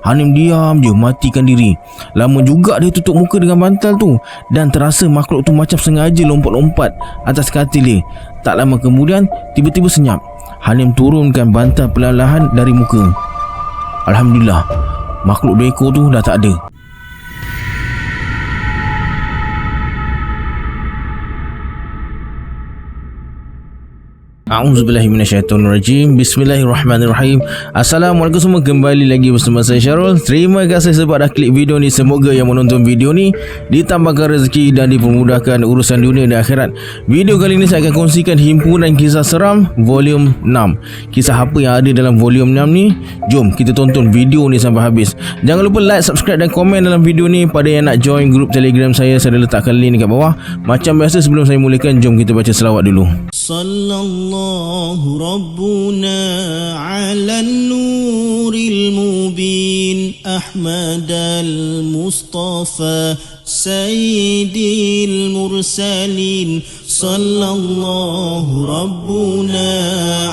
Hanim diam je, matikan diri. Lama juga dia tutup muka dengan bantal tu, dan terasa makhluk tu macam sengaja lompat-lompat atas katil dia. Tak lama kemudian, tiba-tiba senyap. Hanim turunkan bantal perlahan-lahan dari muka. Alhamdulillah, makhluk 2 ekor tu dah tak ada. A'udzubillahi minasyaitonirrajim. Bismillahirrahmanirrahim. Assalamualaikum semua, kembali lagi bersama saya Syarul. Terima kasih sebab dah klik video ni. Semoga yang menonton video ni ditambahkan rezeki dan dipermudahkan urusan dunia dan akhirat. Video kali ni saya akan kongsikan himpunan kisah seram volume 6. Kisah apa yang ada dalam volume 6 ni? Jom kita tonton video ni sampai habis. Jangan lupa like, subscribe dan komen dalam video ni. Pada yang nak join grup Telegram saya dah letakkan link dekat bawah. Macam biasa, sebelum saya mulakan, jom kita baca selawat dulu. Sallallahu Rabbuna ala nuril mubin Ahmad al-Mustafa Sayyidil Mursalin. Sallallahu Rabbuna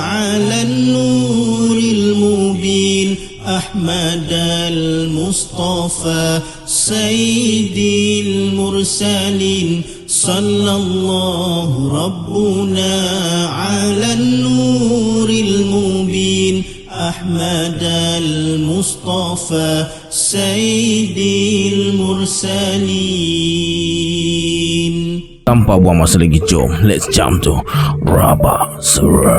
ala nuril mubin Ahmad al-Mustafa Sayyidil Mursalin. Sallallahu Rabbuna ala nuril mubin Ahmad al-Mustafa Sayyidil Mursalin. Tanpa buang masa lagi, jom let's jump to Rabak Seram.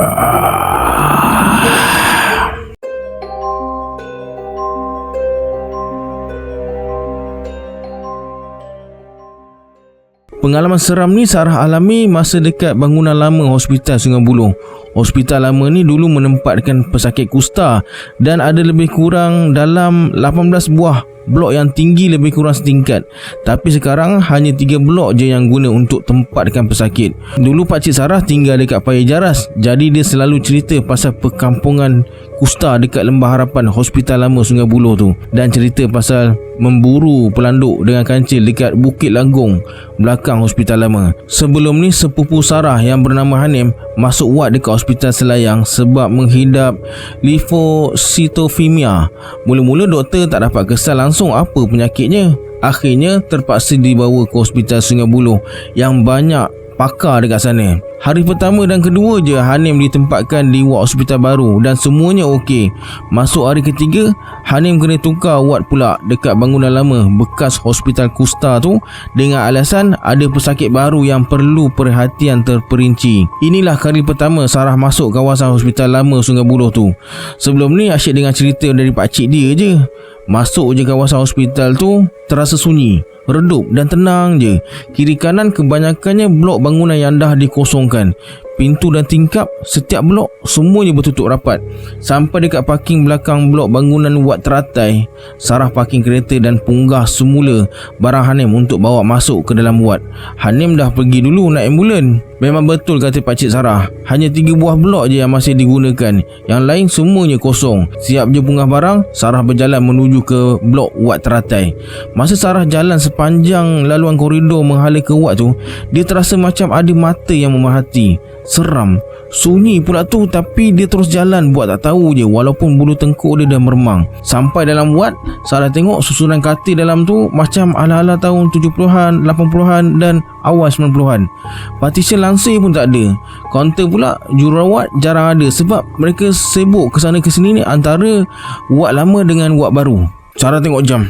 Pengalaman seram ni Sarah alami masa dekat bangunan lama Hospital Sungai Buloh. Hospital lama ni dulu menempatkan pesakit kusta dan ada lebih kurang dalam 18 buah blok yang tinggi lebih kurang setingkat. Tapi sekarang hanya 3 blok je yang guna untuk tempatkan pesakit. Dulu pakcik Sarah tinggal dekat Paya Jaras, jadi dia selalu cerita pasal perkampungan kusta dekat Lembah Harapan Hospital lama Sungai Buloh tu, dan cerita pasal memburu pelanduk dengan kancil dekat Bukit Langgong belakang hospital lama. Sebelum ni sepupu Sarah yang bernama Hanim masuk ward dekat Hospital Selayang sebab menghidap limfositofemia. Mula-mula doktor tak dapat kesal langsung apa penyakitnya. Akhirnya terpaksa dibawa ke Hospital Sungai Buloh yang banyak pakar dekat sana. Hari pertama dan kedua je Hanim ditempatkan di ward hospital baru dan semuanya okey. Masuk hari ketiga, Hanim kena tukar ward pula dekat bangunan lama bekas hospital kusta tu dengan alasan ada pesakit baru yang perlu perhatian terperinci. Inilah kali pertama Sarah masuk kawasan hospital lama Sungai Buloh tu. Sebelum ni asyik dengar cerita dari pakcik dia je. Masuk je kawasan hospital tu terasa sunyi, redup dan tenang je. Kiri kanan kebanyakannya blok bangunan yang dah dikosongkan. Pintu dan tingkap setiap blok semuanya bertutup rapat. Sampai dekat parking belakang blok bangunan wad teratai, Sarah parking kereta dan punggah semula barang Hanim untuk bawa masuk ke dalam wad. Hanim dah pergi dulu naik ambulan. Memang betul kata pakcik Sarah, hanya 3 buah blok je yang masih digunakan. Yang lain semuanya kosong. Siap je punggah barang, Sarah berjalan menuju ke blok wad teratai. Masa Sarah jalan sepanjang laluan koridor menghala ke wad tu, dia terasa macam ada mata yang memerhati. Seram, sunyi pula tu, tapi dia terus jalan buat tak tahu je walaupun bulu tengkuk dia dah meremang. Sampai dalam wad, Sarah tengok susunan katil dalam tu macam ala-ala tahun 70-an, 80-an dan awal 90-an. Partition langsir pun tak ada. Kaunter pula jururawat jarang ada sebab mereka sibuk kesana kesini ni antara wad lama dengan wad baru. Sarah tengok jam,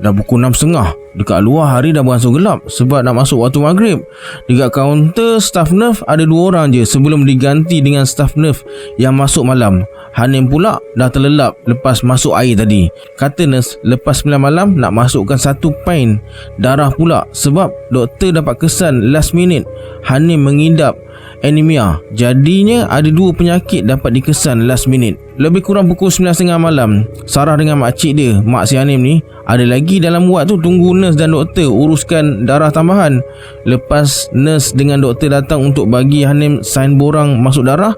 dah pukul 6.30. Dekat luar hari dah beransur gelap sebab nak masuk waktu maghrib. Dekat kaunter staff nurse ada 2 orang je sebelum diganti dengan staff nurse yang masuk malam. Hanim pula dah terlelap lepas masuk air tadi. Kata nurse lepas 9 malam nak masukkan 1 pint darah pula sebab doktor dapat kesan last minute Hanim mengidap anemia. Jadinya ada 2 penyakit dapat dikesan last minute. Lebih kurang pukul 9.30 malam, Sarah dengan makcik dia, mak si Hanim ni, ada lagi dalam wad tu tunggu nurse dan doktor uruskan darah tambahan. Lepas nurse dengan doktor datang untuk bagi Hanim sign borang masuk darah,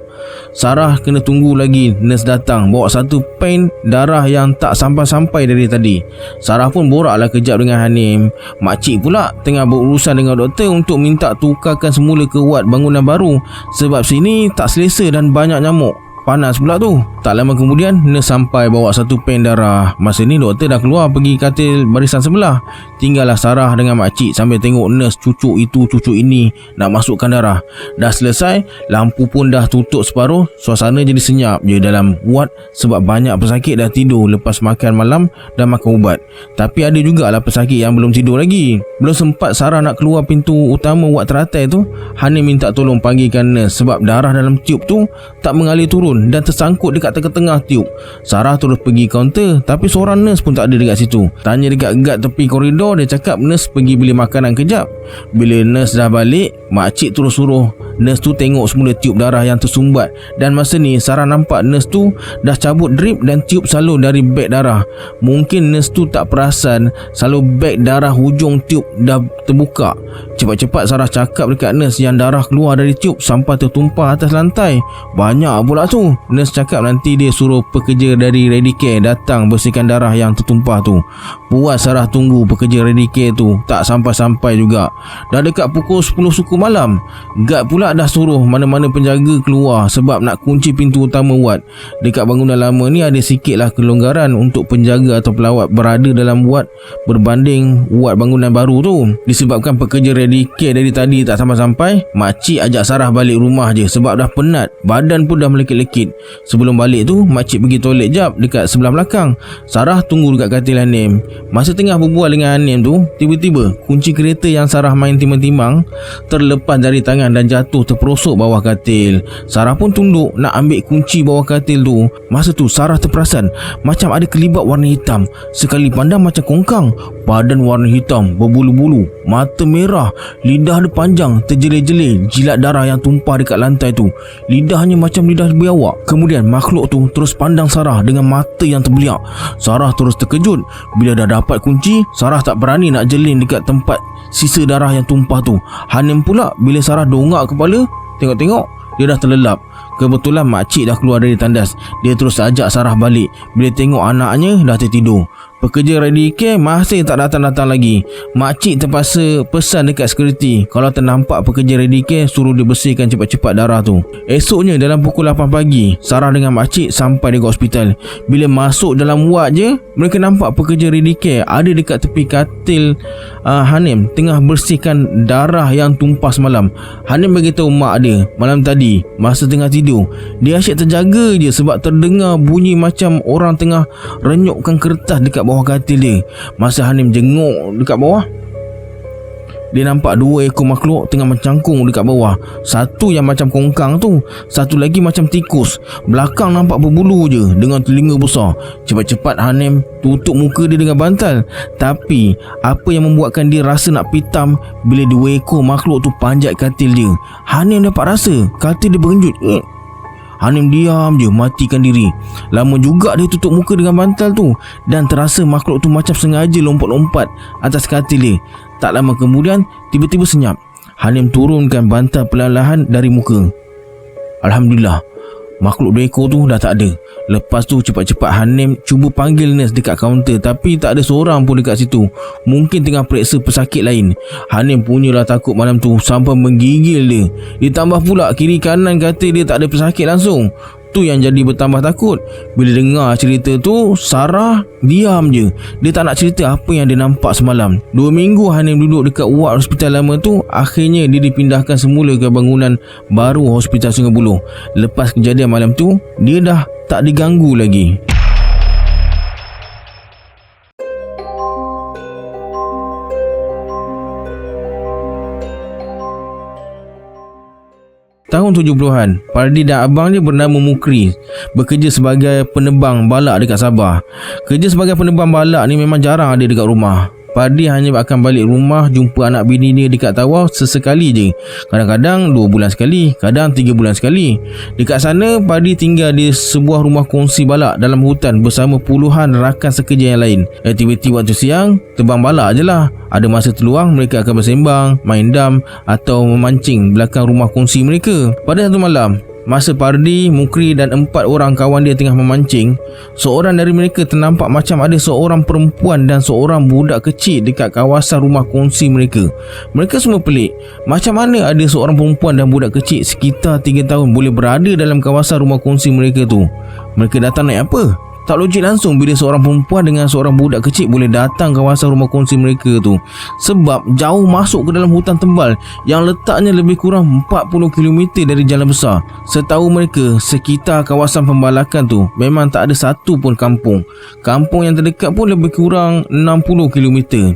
Sarah kena tunggu lagi nurse datang bawa 1 pint darah yang tak sampai-sampai dari tadi. Sarah pun boraklah kejap dengan Hanim. Makcik pula tengah berurusan dengan doktor untuk minta tukarkan semula ke wad bangunan baru sebab sini tak selesa dan banyak nyamuk. panas pula tu. Tak lama kemudian nurse sampai bawa satu pen darah. Masa ni doktor dah keluar pergi katil barisan sebelah. Tinggallah Sarah dengan makcik sambil tengok nurse cucuk itu cucuk ini nak masukkan darah. Dah selesai, lampu pun dah tutup separuh. Suasana jadi senyap je dalam ward sebab banyak pesakit dah tidur lepas makan malam dan makan ubat. Tapi ada jugalah pesakit yang belum tidur lagi. Belum sempat Sarah nak keluar pintu utama ward teratai tu, Hanim minta tolong panggilkan nurse sebab darah dalam tiub tu tak mengalir turun dan tersangkut dekat tengah-tengah tiub. Sarah terus pergi kaunter tapi seorang nurse pun tak ada dekat situ. Tanya dekat guard tepi koridor, dia cakap nurse pergi beli makanan kejap. Bila nurse dah balik, makcik terus suruh nurse tu tengok semula tiub darah yang tersumbat. Dan masa ni Sarah nampak nurse tu dah cabut drip dan tiub salur dari beg darah. Mungkin nurse tu tak perasan salur beg darah hujung tiub dah terbuka. Cepat-cepat Sarah cakap dekat nurse yang darah keluar dari tiub sampai tertumpah atas lantai. Banyak pula tu. Nurse cakap nanti dia suruh pekerja dari Redicare datang bersihkan darah yang tertumpah tu. Puas Sarah tunggu pekerja Redicare tu tak sampai-sampai juga. Dah dekat pukul 10 suku malam. Guard pula dah suruh mana-mana penjaga keluar sebab nak kunci pintu utama ward. Dekat bangunan lama ni ada sikitlah kelonggaran untuk penjaga atau pelawat berada dalam ward berbanding ward bangunan baru tu. Disebabkan pekerja Redicare dari tadi tak sampai-sampai, makcik ajak Sarah balik rumah je sebab dah penat. Badan pun dah melekit-lekit. Sebelum balik tu, makcik pergi toilet jap dekat sebelah belakang. Sarah tunggu dekat katil Hanim. Masa tengah berbual dengan Hanim tu, tiba-tiba kunci kereta yang Sarah main timbang-timbang terlepas dari tangan dan jatuh terperosok bawah katil. Sarah pun tunduk nak ambil kunci bawah katil tu. Masa tu Sarah terperasan macam ada kelibat warna hitam. Sekali pandang macam kongkang. Badan warna hitam, berbulu-bulu, mata merah, lidah dia panjang, terjelir-jelir, jilat darah yang tumpah dekat lantai tu. Lidahnya macam lidah biawak. Kemudian makhluk tu terus pandang Sarah dengan mata yang terbeliak. Sarah terus terkejut. Bila dah dapat kunci, Sarah tak berani nak jelin dekat tempat sisa darah yang tumpah tu. Hanim pula bila Sarah dongak kepala, tengok-tengok dia dah terlelap. Kebetulan makcik dah keluar dari tandas. Dia terus ajak Sarah balik. Bila tengok anaknya dah tertidur. Pekerja Redicare masih tak datang-datang lagi. Makcik terpaksa pesan dekat security, kalau ternampak pekerja Redicare suruh dia bersihkan cepat-cepat darah tu. Esoknya dalam pukul 8 pagi, Sarah dengan makcik sampai dekat hospital. Bila masuk dalam ward je, mereka nampak pekerja Redicare ada dekat tepi katil Hanim tengah bersihkan darah yang tumpah semalam. Hanim beritahu mak dia malam tadi masa tengah tidur, dia asyik terjaga je sebab terdengar bunyi macam orang tengah renyukkan kertas dekat bawah katil dia. Masa Hanim jenguk dekat bawah, dia nampak dua ekor makhluk tengah mencangkung dekat bawah. Satu yang macam kongkang tu, satu lagi macam tikus. Belakang nampak berbulu je dengan telinga besar. Cepat-cepat Hanim tutup muka dia dengan bantal. Tapi apa yang membuatkan dia rasa nak pitam bila dua ekor makhluk tu panjat katil dia. Hanim dapat rasa katil dia bergenjut. Hanim diam je, matikan diri. Lama juga dia tutup muka dengan bantal tu dan terasa makhluk tu macam sengaja lompat-lompat atas katil dia. Tak lama kemudian tiba-tiba senyap. Hanim turunkan bantal perlahan-lahan dari muka. Alhamdulillah, makhluk dua ekor tu dah tak ada. Lepas tu cepat-cepat Hanim cuba panggil nurse dekat kaunter tapi tak ada seorang pun dekat situ. Mungkin tengah periksa pesakit lain. Hanim punyalah takut malam tu sampai menggigil dia. Ditambah pula kiri kanan katil dia tak ada pesakit langsung. Tu yang jadi bertambah takut. Bila dengar cerita tu, Sarah diam je. Dia tak nak cerita apa yang dia nampak semalam. 2 minggu Hanim duduk dekat ward hospital lama tu. Akhirnya dia dipindahkan semula ke bangunan baru Hospital Sungai Buloh. Lepas kejadian malam tu, dia dah tak diganggu lagi. Tahun 70-an, Pardi dan abang dia bernama Mukri bekerja sebagai penebang balak dekat Sabah. Kerja sebagai penebang balak ni memang jarang ada dekat rumah. Pardi hanya akan balik rumah jumpa anak bini dia dekat Tawau sesekali je. Kadang-kadang 2 bulan sekali, kadang 3 bulan sekali. Dekat sana, Pardi tinggal di sebuah rumah kongsi balak dalam hutan bersama puluhan rakan sekerja yang lain. Aktiviti waktu siang, tebang balak je lah. Ada masa terluang, mereka akan bersembang, main dam atau memancing belakang rumah kongsi mereka. Pada satu malam, Masa Pardi, Mukri dan 4 orang kawan dia tengah memancing, seorang dari mereka ternampak macam ada seorang perempuan dan seorang budak kecil dekat kawasan rumah kongsi mereka. Mereka semua pelik, macam mana ada seorang perempuan dan budak kecil sekitar 3 tahun boleh berada dalam kawasan rumah kongsi mereka tu. Mereka datang naik apa? Tak logik langsung bila seorang perempuan dengan seorang budak kecil boleh datang kawasan rumah kongsi mereka tu. Sebab jauh masuk ke dalam hutan tebal yang letaknya lebih kurang 40 km dari jalan besar. Setahu mereka, sekitar kawasan pembalakan tu memang tak ada satu pun kampung. Kampung yang terdekat pun lebih kurang 60 km.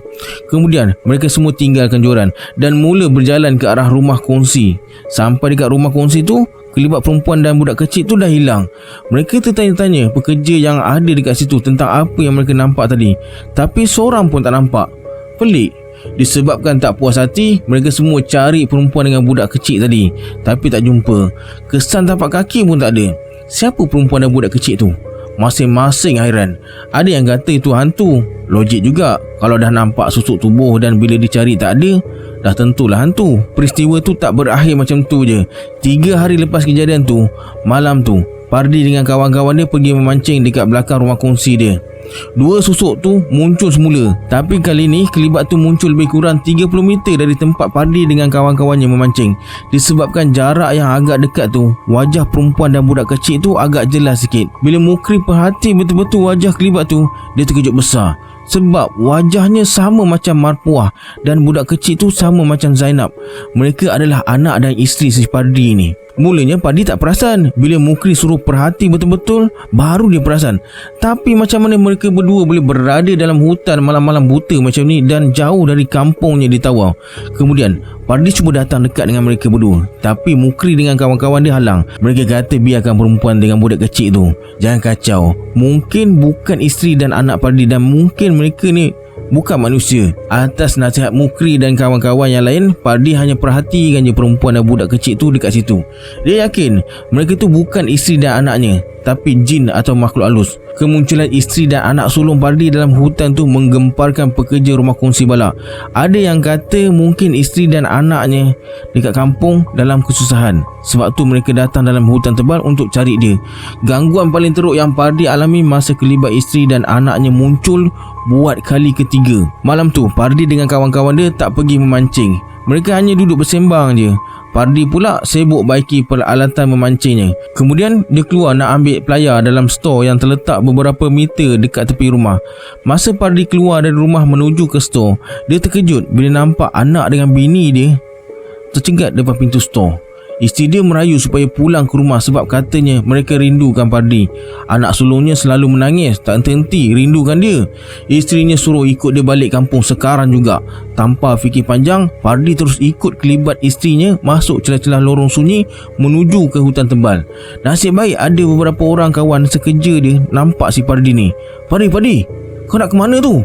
Kemudian mereka semua tinggalkan joran dan mula berjalan ke arah rumah kongsi. Sampai dekat rumah kongsi tu, kelibat perempuan dan budak kecil tu dah hilang. Mereka tertanya-tanya pekerja yang ada dekat situ tentang apa yang mereka nampak tadi, tapi seorang pun tak nampak. Pelik. Disebabkan tak puas hati, mereka semua cari perempuan dengan budak kecil tadi, tapi tak jumpa. Kesan tapak kaki pun tak ada. Siapa perempuan dan budak kecil tu? Masing-masing hairan. Ada yang kata itu hantu. Logik juga, kalau dah nampak susuk tubuh dan bila dicari tak ada, dah tentulah hantu. Peristiwa tu tak berakhir macam tu je. 3 hari lepas kejadian tu, malam tu, Pardi dengan kawan-kawan dia pergi memancing dekat belakang rumah kongsi dia. 2 susuk tu muncul semula, tapi kali ni kelibat tu muncul lebih kurang 30 meter dari tempat Pardi dengan kawan-kawannya memancing. Disebabkan jarak yang agak dekat tu, wajah perempuan dan budak kecil tu agak jelas sikit. Bila Mukri perhati betul-betul wajah kelibat tu, dia terkejut besar. Sebab wajahnya sama macam Marpuah dan budak kecil tu sama macam Zainab. Mereka adalah anak dan isteri si Pardi ni. Mulanya Pardi tak perasan. Bila Mukri suruh perhati betul-betul, baru dia perasan. Tapi macam mana mereka berdua boleh berada dalam hutan malam-malam buta macam ni dan jauh dari kampungnya di Tawau. Kemudian Pardi cuba datang dekat dengan mereka berdua, tapi Mukri dengan kawan-kawan dia halang. Mereka kata biarkan perempuan dengan budak kecil tu. Jangan kacau. Mungkin bukan isteri dan anak Pardi dan mungkin mereka ni bukan manusia. Atas nasihat Mukri dan kawan-kawan yang lain, Pardi hanya perhatikan je perempuan dan budak kecil tu dekat situ. Dia yakin mereka tu bukan isteri dan anaknya, tapi jin atau makhluk halus. Kemunculan isteri dan anak sulung Pardi dalam hutan tu menggemparkan pekerja rumah kongsi balak. Ada yang kata mungkin isteri dan anaknya dekat kampung dalam kesusahan, sebab tu mereka datang dalam hutan tebal untuk cari dia. Gangguan paling teruk yang Pardi alami masa kelibat isteri dan anaknya muncul buat kali ketiga. Malam tu Pardi dengan kawan-kawan dia tak pergi memancing. Mereka hanya duduk bersembang je. Pardi pula sibuk baiki peralatan memancingnya. Kemudian dia keluar nak ambil pelayar dalam stor yang terletak beberapa meter dekat tepi rumah. Masa Pardi keluar dari rumah menuju ke stor, dia terkejut bila nampak anak dengan bini dia tercegat depan pintu stor. Isteri dia merayu supaya pulang ke rumah sebab katanya mereka rindukan Pardi. Anak sulungnya selalu menangis, tak henti rindukan dia. Isterinya suruh ikut dia balik kampung sekarang juga. Tanpa fikir panjang, Pardi terus ikut kelibat isterinya masuk celah-celah lorong sunyi menuju ke hutan tebal. Nasib baik ada beberapa orang kawan sekerja dia nampak si Pardi ni. Pardi, kau nak ke mana tu?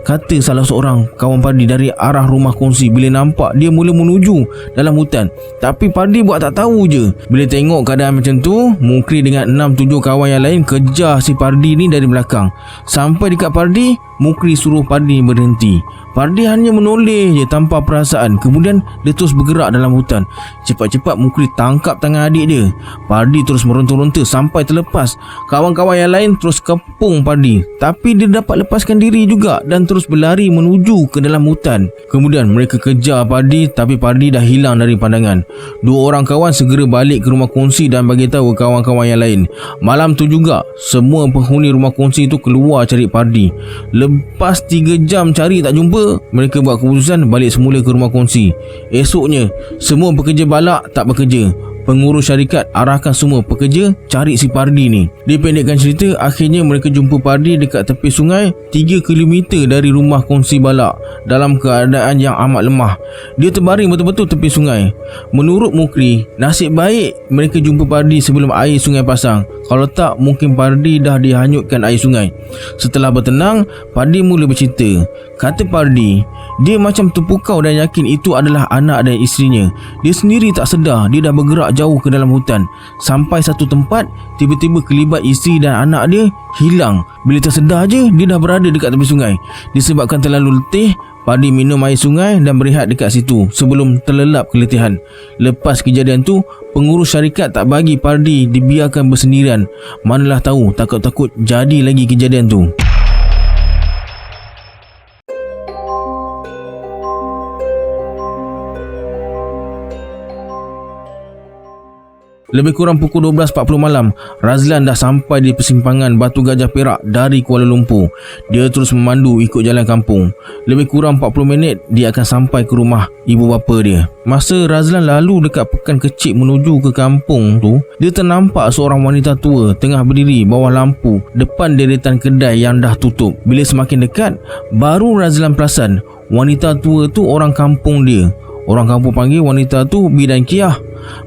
Kata salah seorang kawan Pardi dari arah rumah kongsi bila nampak dia mula menuju dalam hutan. Tapi Pardi buat tak tahu je. Bila tengok keadaan macam tu, Mukri dengan 6-7 kawan yang lain kejar si Pardi ni dari belakang. Sampai dekat Pardi, Mukri suruh Pardi berhenti. Pardi hanya menoleh je tanpa perasaan. Kemudian dia terus bergerak dalam hutan. Cepat-cepat Mukri tangkap tangan adik dia. Pardi terus meronta-ronta sampai terlepas. Kawan-kawan yang lain terus kepung Pardi, tapi dia dapat lepaskan diri juga dan terus berlari menuju ke dalam hutan. Kemudian mereka kejar Pardi, tapi Pardi dah hilang dari pandangan. 2 orang kawan segera balik ke rumah kongsi dan bagi tahu kawan-kawan yang lain. Malam tu juga semua penghuni rumah kongsi itu keluar cari Pardi. Lepas 3 jam cari tak jumpa, mereka buat keputusan balik semula ke rumah kongsi. Esoknya semua pekerja balak tak bekerja. Pengurus syarikat arahkan semua pekerja cari si Pardi ni. Dipendekkan cerita, akhirnya mereka jumpa Pardi dekat tepi sungai 3 km dari rumah kongsi balak dalam keadaan yang amat lemah. Dia terbaring betul-betul tepi sungai. Menurut Mukri, nasib baik mereka jumpa Pardi sebelum air sungai pasang. Kalau tak, mungkin Pardi dah dihanyutkan air sungai. Setelah bertenang, Pardi mula bercerita. Kata Pardi, dia macam terpukau dan yakin itu adalah anak dan isterinya. Dia sendiri tak sedar dia dah bergerak jauh ke dalam hutan. Sampai satu tempat, tiba-tiba kelibat isteri dan anak dia hilang. Bila tersedar je, dia dah berada dekat tepi sungai. Disebabkan terlalu letih, Pardi minum air sungai dan berehat dekat situ sebelum terlelap keletihan. Lepas kejadian tu, pengurus syarikat tak bagi Pardi dibiarkan bersendirian. Manalah tahu takut-takut jadi lagi kejadian tu. Lebih kurang pukul 12.40 malam, Razlan dah sampai di persimpangan Batu Gajah Perak dari Kuala Lumpur. Dia terus memandu ikut jalan kampung. Lebih kurang 40 minit dia akan sampai ke rumah ibu bapa dia. Masa Razlan lalu dekat pekan kecil menuju ke kampung tu, dia ternampak seorang wanita tua tengah berdiri bawah lampu depan deretan kedai yang dah tutup. Bila semakin dekat, baru Razlan perasan wanita tua tu orang kampung dia. Orang kampung panggil wanita tu Bidan Kiah.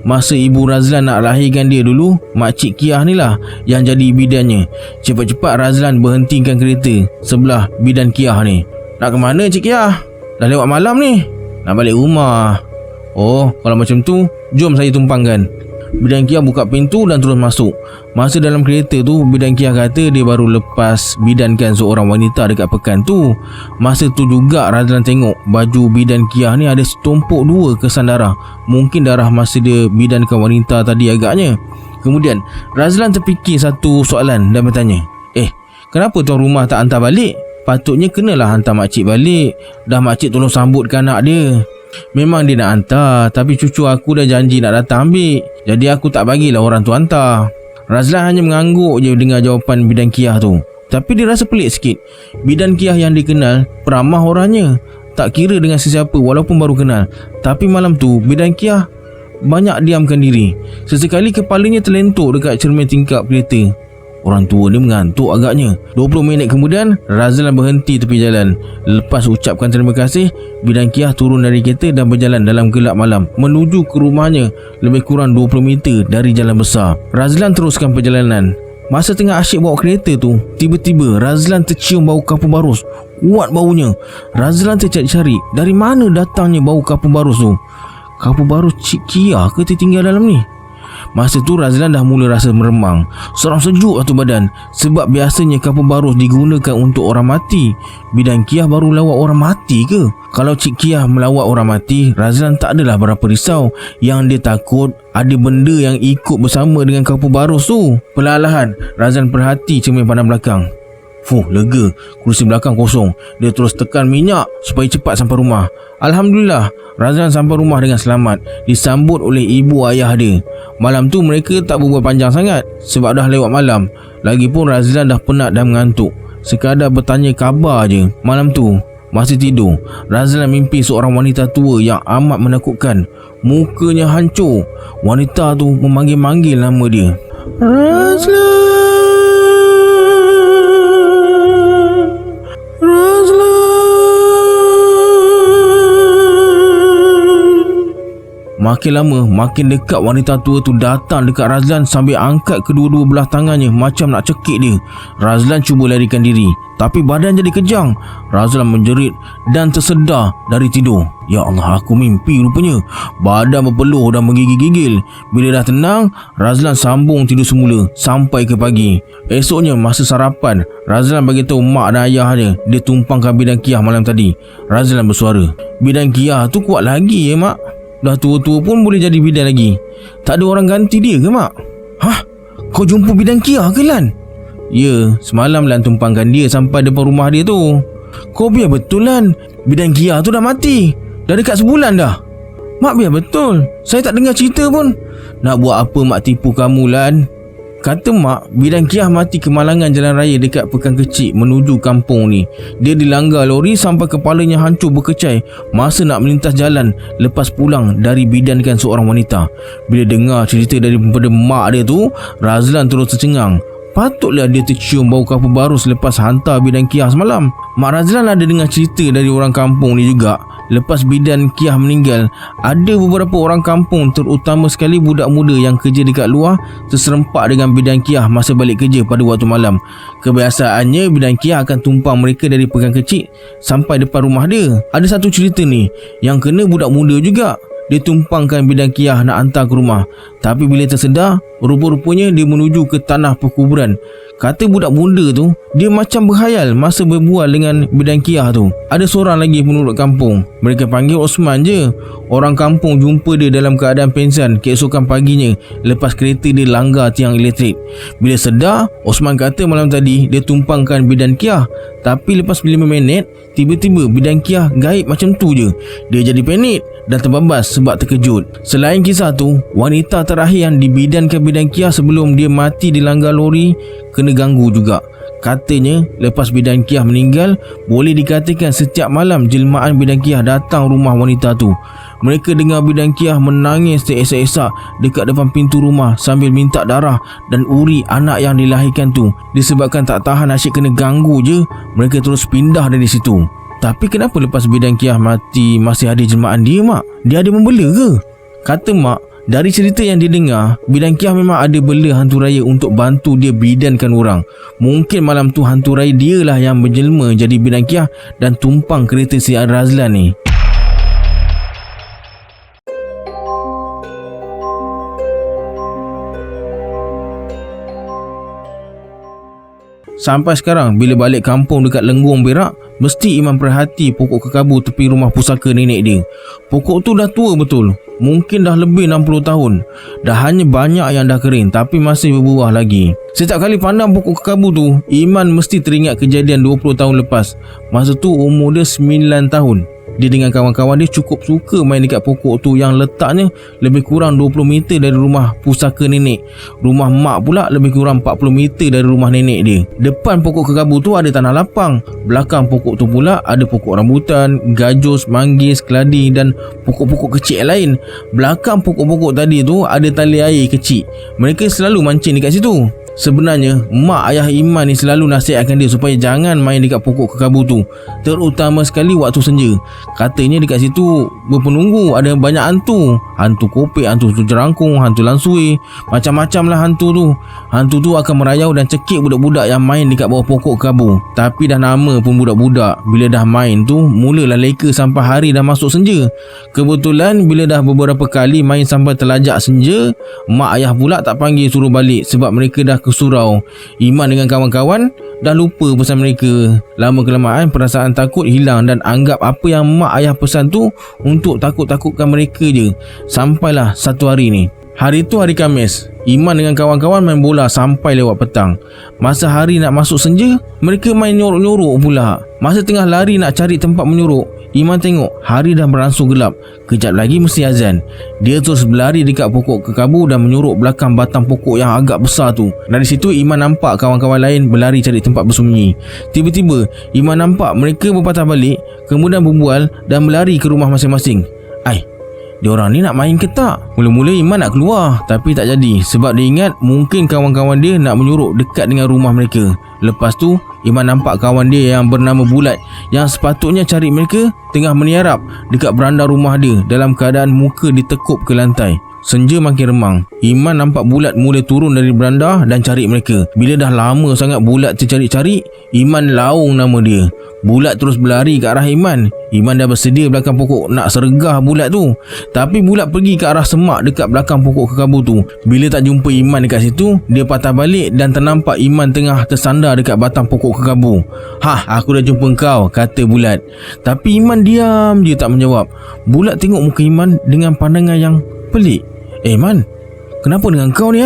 Masa ibu Razlan nak lahirkan dia dulu, makcik Kiah ni lah yang jadi bidannya. Cepat-cepat Razlan berhentikan kereta sebelah Bidan Kiah ni. Nak ke mana Cik Kiah? Dah lewat malam ni. Nak balik rumah. Oh, kalau macam tu, jom saya tumpangkan. Bidan Kiah buka pintu dan terus masuk. Masa dalam kereta tu, Bidan Kiah kata dia baru lepas bidankan seorang wanita dekat pekan tu. Masa tu juga Razlan tengok baju Bidan Kiah ni ada setumpuk 2 kesan darah. Mungkin darah masa dia bidankan wanita tadi agaknya. Kemudian Razlan terfikir satu soalan dan bertanya, kenapa tuan rumah tak hantar balik? Patutnya kenalah hantar makcik balik. Dah makcik tolong sambutkan anak dia. Memang dia nak hantar, tapi cucu aku dah janji nak datang ambil. Jadi aku tak bagilah orang tu hantar. Razlan hanya mengangguk je dengar jawapan Bidan Kiah tu. Tapi dia rasa pelik sikit. Bidan Kiah yang dikenal peramah orangnya, tak kira dengan sesiapa walaupun baru kenal. Tapi malam tu Bidan Kiah banyak diamkan diri. Sesekali kepalanya terlentuk dekat cermin tingkap kereta. Orang tua ni mengantuk agaknya. 20 minit kemudian, Razlan berhenti tepi jalan. Lepas ucapkan terima kasih, Bidan Kiah turun dari kereta dan berjalan dalam gelap malam menuju ke rumahnya lebih kurang 20 meter dari jalan besar. Razlan teruskan perjalanan. Masa tengah asyik bawa kereta tu, tiba-tiba Razlan tercium bau kapur barus. Kuat baunya. Razlan tercari-cari dari mana datangnya bau kapur barus tu. Kapur barus Cik Kiah ke tertinggal dalam ni? Masa tu Razlan dah mula rasa meremang. Seram sejuk atas badan. Sebab biasanya kapur barus digunakan untuk orang mati. Bidan Kiah baru lawat orang mati ke? Kalau Cik Kiah melawat orang mati, Razlan tak adalah berapa risau. Yang dia takut ada benda yang ikut bersama dengan kapur barus tu. Perlahan-lahan Razlan perhati cermin pandang belakang. Lega, kerusi belakang kosong. Dia terus tekan minyak supaya cepat sampai rumah. Alhamdulillah, Razlan sampai rumah dengan selamat, disambut oleh ibu ayah dia. Malam tu mereka tak berbual panjang sangat sebab dah lewat malam. Lagipun Razlan dah penat dan mengantuk. Sekadar bertanya khabar je. Malam tu, masa tidur, Razlan mimpi seorang wanita tua yang amat menakutkan. Mukanya hancur. Wanita tu memanggil-manggil nama dia. Razlan. Makin lama, makin dekat wanita tua tu datang dekat Razlan sambil angkat kedua-dua belah tangannya macam nak cekik dia. Razlan cuba larikan diri, tapi badan jadi kejang. Razlan menjerit dan tersedar dari tidur. Ya Allah, aku mimpi rupanya. Badan berpeluh dan menggigil-gigil. Bila dah tenang, Razlan sambung tidur semula sampai ke pagi. Esoknya masa sarapan, Razlan beritahu mak dan ayahnya dia tumpangkan Bidan Kiah malam tadi. Razlan bersuara, Bidan Kiah tu kuat lagi mak. Dah tua-tua pun boleh jadi bidan lagi. Tak ada orang ganti dia ke mak? Hah? Kau jumpa Bidan Kiah ke Lan? Ya, semalam Lan tumpangkan dia sampai depan rumah dia tu. Kau biar betul Lan, Bidan Kiah tu dah mati. Dah dekat sebulan dah. Mak biar betul, saya tak dengar cerita pun. Nak buat apa mak tipu kamu Lan? Kata mak, Bidan Kiah mati kemalangan jalan raya dekat pekan kecil menuju kampung ni. Dia dilanggar lori sampai kepalanya hancur berkecai masa nak melintas jalan lepas pulang dari bidankan seorang wanita. Bila dengar cerita daripada mak dia tu, Razlan terus tercengang. Patutlah dia tercium bau kapur baru selepas hantar Bidan Kiah semalam. Mak Razlan ada dengar cerita dari orang kampung ni juga. Lepas Bidan Kiah meninggal, ada beberapa orang kampung, terutama sekali budak muda yang kerja dekat luar, terserempak dengan Bidan Kiah masa balik kerja pada waktu malam. Kebiasaannya Bidan Kiah akan tumpang mereka dari pekan kecil sampai depan rumah dia. Ada satu cerita ni yang kena budak muda juga. dia tumpangkan bidang Kiah nak hantar ke rumah. Tapi bila tersedar, rupa-rupanya dia menuju ke tanah perkuburan. Kata budak bunda tu, dia macam berkhayal masa berbual dengan bidang Kiah tu. Ada seorang lagi penduduk kampung. Mereka panggil Osman je. Orang kampung jumpa dia dalam keadaan pingsan keesokan paginya lepas kereta dia langgar tiang elektrik. Bila sedar, Osman kata malam tadi dia tumpangkan bidang Kiah. Tapi lepas 5 minit, tiba-tiba bidang Kiah gaib macam tu je. Dia jadi panik dan terbabas sebab terkejut. Selain kisah tu, wanita terakhir yang dibidankan bidang Kiah sebelum dia mati dilanggar lori kena ganggu juga. Katanya lepas bidang Kiah meninggal, boleh dikatakan setiap malam jelmaan bidang Kiah datang rumah wanita tu. Mereka dengar bidang Kiah menangis teresak-esak dekat depan pintu rumah sambil minta darah dan uri anak yang dilahirkan tu. Disebabkan tak tahan asyik kena ganggu je, mereka terus pindah dari situ. Tapi kenapa lepas bidang Kiah mati masih ada jelmaan dia, Mak? Dia ada membela ke? Kata Mak, dari cerita yang dia dengar, bidang Kiah memang ada bela hantu raya untuk bantu dia bidankan orang. Mungkin malam tu hantu raya dia lah yang berjelma jadi bidang Kiah dan tumpang kereta si Razlan ni. Sampai sekarang bila balik kampung dekat Lenggong Perak, mesti Iman perhati pokok kekabu tepi rumah pusaka nenek dia. Pokok tu dah tua betul. Mungkin dah lebih 60 tahun. Dah hanya banyak yang dah kering tapi masih berbuah lagi. Setiap kali pandang pokok kekabu tu, Iman mesti teringat kejadian 20 tahun lepas. Masa tu umur dia 9 tahun. Dia dengan kawan-kawan dia cukup suka main dekat pokok tu yang letaknya lebih kurang 20 meter dari rumah pusaka nenek. Rumah mak pula lebih kurang 40 meter dari rumah nenek dia. Depan pokok kekabu tu ada tanah lapang. Belakang pokok tu pula ada pokok rambutan, gajus, manggis, keladi dan pokok-pokok kecil lain. Belakang pokok-pokok tadi tu ada tali air kecil. Mereka selalu mancing dekat situ. Sebenarnya, mak ayah Iman ni selalu nasihatkan dia supaya jangan main dekat pokok kekabu tu, terutama sekali waktu senja. Katanya dekat situ berpenunggu ada banyak hantu. Hantu kopek, hantu jerangkung, hantu lansui, macam-macam lah hantu tu. Hantu tu akan merayau dan cekik budak-budak yang main dekat bawah pokok kekabu. Tapi dah nama pun budak-budak, bila dah main tu mulalah leka sampai hari dah masuk senja. Kebetulan bila dah beberapa kali main sampai terlajak senja, mak ayah pula tak panggil suruh balik sebab mereka dah ke surau. Iman dengan kawan-kawan dah lupa pesan mereka. Lama kelamaan perasaan takut hilang dan anggap apa yang mak ayah pesan tu untuk takut-takutkan mereka je. Sampailah satu hari ni. Hari tu hari Khamis. Iman dengan kawan-kawan main bola sampai lewat petang. Masa hari nak masuk senja, mereka main nyorok-nyorok pula. Masa tengah lari nak cari tempat menyorok, Iman tengok hari dah beransur gelap. Kejap lagi mesti azan. Dia terus berlari dekat pokok kekabu dan menyorok belakang batang pokok yang agak besar tu. Dari situ Iman nampak kawan-kawan lain berlari cari tempat bersembunyi. Tiba-tiba Iman nampak mereka berpatah balik, kemudian berbual dan berlari ke rumah masing-masing. Diorang ni nak main ke tak? Mula-mula Iman nak keluar tapi tak jadi sebab dia ingat mungkin kawan-kawan dia nak menyorok dekat dengan rumah mereka. Lepas tu Iman nampak kawan dia yang bernama Bulat yang sepatutnya cari mereka tengah meniarap dekat beranda rumah dia dalam keadaan muka ditekuk ke lantai. Senja makin remang. Iman nampak Bulat mula turun dari beranda dan cari mereka. Bila dah lama sangat Bulat tercari-cari, Iman laung nama dia. Bulat terus berlari ke arah Iman. Iman dah bersedia belakang pokok nak sergah Bulat tu. Tapi Bulat pergi ke arah semak dekat belakang pokok kekabu tu. Bila tak jumpa Iman dekat situ, dia patah balik dan ternampak Iman tengah tersandar dekat batang pokok kekabu. Aku dah jumpa kau, kata Bulat. Tapi Iman diam je tak menjawab. Bulat tengok muka Iman dengan pandangan yang pelik. Man, kenapa dengan kau ni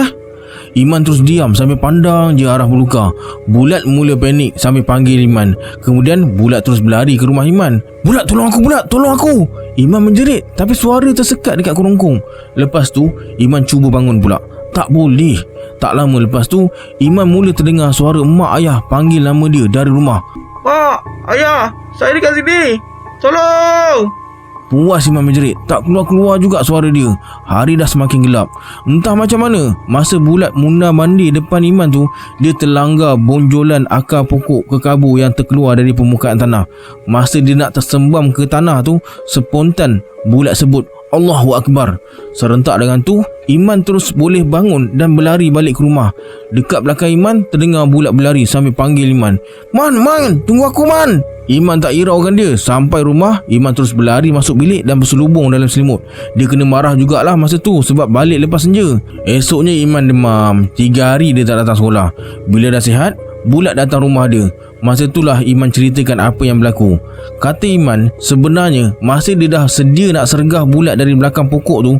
Iman terus diam sambil pandang je arah belukar. Bulat mula panik sambil panggil Iman. Kemudian Bulat terus berlari ke rumah Iman. Bulat, tolong aku Bulat, tolong aku. Iman menjerit tapi suara tersekat dekat kerongkong. Lepas tu Iman cuba bangun pula. Tak boleh. Tak lama lepas tu Iman mula terdengar suara mak ayah panggil nama dia dari rumah. Mak, ayah, saya dekat sini. Tolong. Puas Iman menjerit, tak keluar-keluar juga suara dia. Hari dah semakin gelap. Entah macam mana, masa Bulat mundar mandir depan Iman tu, dia terlanggar bonjolan akar pokok kekabu yang terkeluar dari permukaan tanah. Masa dia nak tersembam ke tanah tu, spontan Bulat sebut, Allahu Akbar. Serentak dengan tu, Iman terus boleh bangun dan berlari balik ke rumah. Dekat belakang Iman, terdengar Bulat berlari sambil panggil Iman. Man, tunggu aku Man. Iman tak hiraukan dia. Sampai rumah, Iman terus berlari masuk bilik dan berselubung dalam selimut. Dia kena marah jugalah masa tu sebab balik lepas senja. Esoknya Iman demam. 3 hari dia tak datang sekolah. Bila dah sihat, Bulat datang rumah dia. Masa itulah Iman ceritakan apa yang berlaku. Kata Iman, sebenarnya masa dia dah sedia nak sergah Bulat dari belakang pokok tu,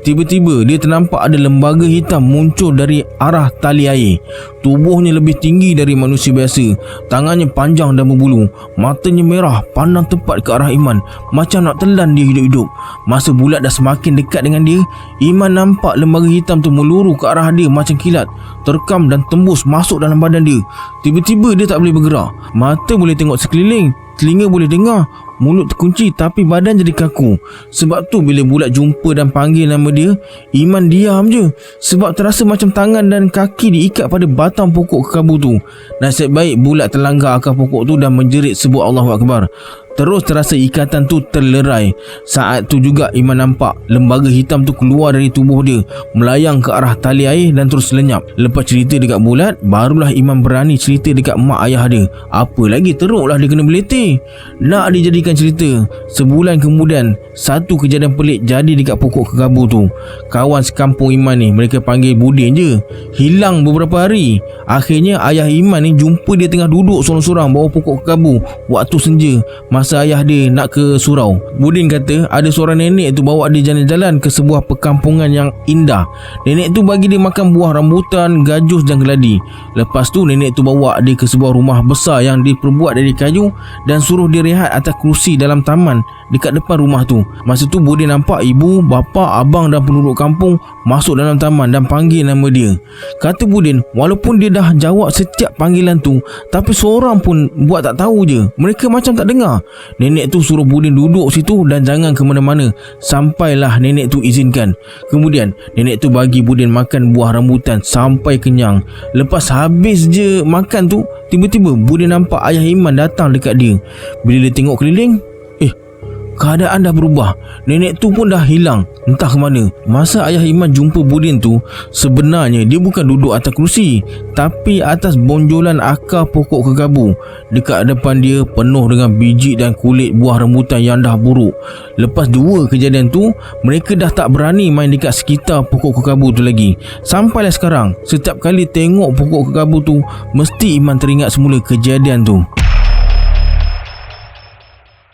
tiba-tiba dia ternampak ada lembaga hitam muncul dari arah tali air. Tubuhnya lebih tinggi dari manusia biasa. Tangannya panjang dan berbulu. Matanya merah, pandang tepat ke arah Iman, macam nak telan dia hidup-hidup. Masa Bulat dah semakin dekat dengan dia, Iman nampak lembaga hitam tu meluru ke arah dia macam kilat, terkam dan tembus masuk dalam badan dia. Tiba-tiba dia tak boleh bergerak. Mata boleh tengok sekeliling, telinga boleh dengar, mulut terkunci tapi badan jadi kaku. Sebab tu bila Bulat jumpa dan panggil nama dia, Iman diam je sebab terasa macam tangan dan kaki diikat pada batang pokok kekabu tu. Nasib baik Bulat terlanggar akar pokok tu dan menjerit sebut Allahu Akbar. Terus terasa ikatan tu terlerai. Saat tu juga Iman nampak lembaga hitam tu keluar dari tubuh dia, melayang ke arah tali air dan terus lenyap. Lepas cerita dekat Bulat, barulah Iman berani cerita dekat mak ayah dia. Apa lagi teruklah dia kena beletih. Nak dijadikan cerita, sebulan kemudian satu kejadian pelik jadi dekat pokok kekabu tu. Kawan sekampung Iman ni, mereka panggil Budin je, hilang beberapa hari. Akhirnya ayah Iman ni jumpa dia tengah duduk sorang-sorang bawah pokok kekabu waktu senja. Masa ayah dia nak ke surau, Budin kata ada seorang nenek tu bawa dia jalan-jalan ke sebuah perkampungan yang indah. Nenek tu bagi dia makan buah rambutan, gajus dan keladi. Lepas tu nenek tu bawa dia ke sebuah rumah besar yang diperbuat dari kayu dan suruh dia rehat atas kerusi dalam taman dekat depan rumah tu. Masa tu Budin nampak ibu, bapa, abang dan penduduk kampung masuk dalam taman dan panggil nama dia. Kata Budin, walaupun dia dah jawab setiap panggilan tu, tapi seorang pun buat tak tahu je. Mereka macam tak dengar. Nenek tu suruh Budin duduk situ dan jangan ke mana-mana sampailah nenek tu izinkan. Kemudian nenek tu bagi Budin makan buah rambutan sampai kenyang. Lepas habis je makan tu, tiba-tiba Budin nampak ayah Iman datang dekat dia. Bila dia tengok keliling, keadaan dah berubah. Nenek tu pun dah hilang, entah ke mana. Masa ayah Iman jumpa Budin tu, sebenarnya dia bukan duduk atas kerusi, tapi atas bonjolan akar pokok kekabu. Dekat depan dia penuh dengan biji dan kulit buah rambutan yang dah buruk. Lepas 2 kejadian tu, mereka dah tak berani main dekat sekitar pokok kekabu tu lagi. Sampailah sekarang, setiap kali tengok pokok kekabu tu, mesti Iman teringat semula kejadian tu.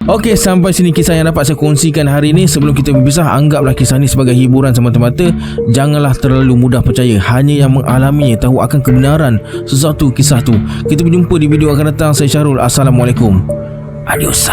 Okey, sampai sini kisah yang dapat saya kongsikan hari ini. Sebelum kita berpisah, anggaplah kisah ni sebagai hiburan semata-mata. Janganlah terlalu mudah percaya. Hanya yang mengalaminya tahu akan kebenaran sesuatu kisah tu. Kita berjumpa di video akan datang. Saya Syahrul. Assalamualaikum. Adios.